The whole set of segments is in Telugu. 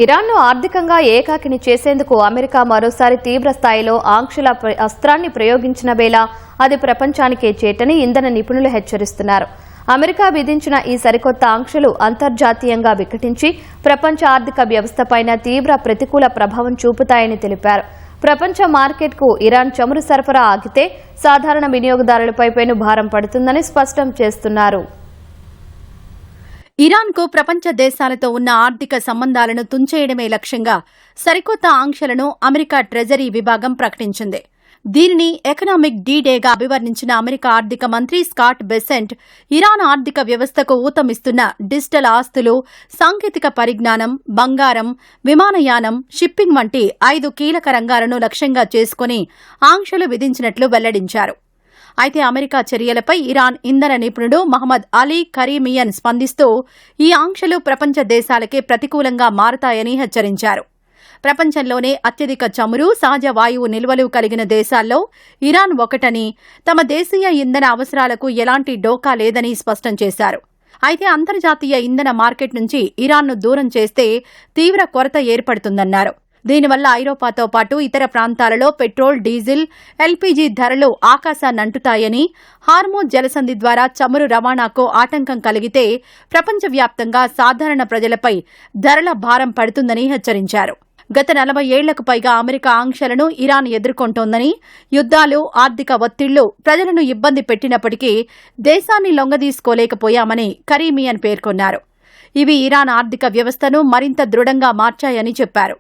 ఇరాన్ను ఆర్థికంగా ఏకాకిని చేసేందుకు అమెరికా మరోసారి తీవ్ర స్థాయిలో ఆంక్షల అస్త్రాన్ని ప్రయోగించిన వేళ అది ప్రపంచానికే చేటని ఇంధన నిపుణులు హెచ్చరిస్తున్నారు. అమెరికా విధించిన ఈ సరికొత్త ఆంక్షలు అంతర్జాతీయంగా వికటించి ప్రపంచ ఆర్థిక వ్యవస్థపైన తీవ్ర ప్రతికూల ప్రభావం చూపుతాయని తెలిపారు. ప్రపంచ మార్కెట్కు ఇరాన్ చమురు సరఫరా ఆగితే సాధారణ వినియోగదారులపై పెనుభారం పడుతుందని స్పష్టం చేస్తున్నారు. ఇరాన్కు ప్రపంచ దేశాలతో ఉన్న ఆర్థిక సంబంధాలను తుంచేయడమే లక్ష్యంగా సరికొత్త ఆంక్షలను అమెరికా ట్రెజరీ విభాగం ప్రకటించింది. దీనిని ఎకనామిక్ డీడేగా అభివర్ణించిన అమెరికా ఆర్థిక మంత్రి స్కాట్ బెసెంట్, ఇరాన్ ఆర్థిక వ్యవస్థకు ఊతమిస్తున్న డిజిటల్ ఆస్తులు, సాంకేతిక పరిజ్ఞానం, బంగారం, విమానయానం, షిప్పింగ్ వంటి 5 కీలక రంగాలను లక్ష్యంగా చేసుకుని ఆంక్షలు విధించినట్లు వెల్లడించారు. అయితే అమెరికా చర్యలపై ఇరాన్ ఇంధన నిపుణుడు మహమ్మద్ అలీ కరీమియన్ స్పందిస్తూ ఈ ఆంక్షలు ప్రపంచ దేశాలకే ప్రతికూలంగా మారతాయని హెచ్చరించారు. ప్రపంచంలోనే అత్యధిక చమురు, సహజ వాయువు నిల్వలు కలిగిన దేశాల్లో ఇరాన్ ఒకటని, తమ దేశీయ ఇంధన అవసరాలకు ఎలాంటి డోకా లేదని స్పష్టం చేశారు. అయితే అంతర్జాతీయ ఇంధన మార్కెట్ నుంచి ఇరాన్ను దూరం చేస్తే తీవ్ర కొరత ఏర్పడుతుందన్నారు. దీనివల్ల ఐరోపాతో పాటు ఇతర ప్రాంతాలలో పెట్రోల్, డీజిల్, ఎల్పీజీ ధరలు ఆకాశాన్నంటుతాయని, హార్మోజ్ జలసంధి ద్వారా చమురు రవాణాకు ఆటంకం కలిగితే ప్రపంచవ్యాప్తంగా సాధారణ ప్రజలపై ధరల భారం పడుతుందని హెచ్చరించారు. గత 40 ఏళ్లకు పైగా అమెరికా ఆంక్షలను ఇరాన్ ఎదుర్కొంటోందని, యుద్ధాలు, ఆర్థిక ఒత్తిళ్లు ప్రజలను ఇబ్బంది పెట్టినప్పటికీ దేశాన్ని లొంగదీసుకోలేకపోయామని కరీమియన్ పేర్కొన్నారు. ఇవి ఇరాన్ ఆర్థిక వ్యవస్థను మరింత దృఢంగా మార్చాయని చెప్పారు.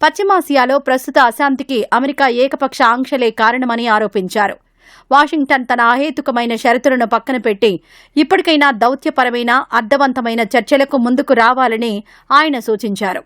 పశ్చిమాసియాలో ప్రస్తుత అశాంతికి అమెరికా ఏకపక్ష ఆంక్షలే కారణమని ఆరోపించారు. వాషింగ్టన్ తన అహేతుకమైన షరతులను పక్కన పెట్టి ఇప్పటికైనా దౌత్యపరమైన, అర్థవంతమైన చర్చలకు ముందుకు రావాలని ఆయన సూచించారు.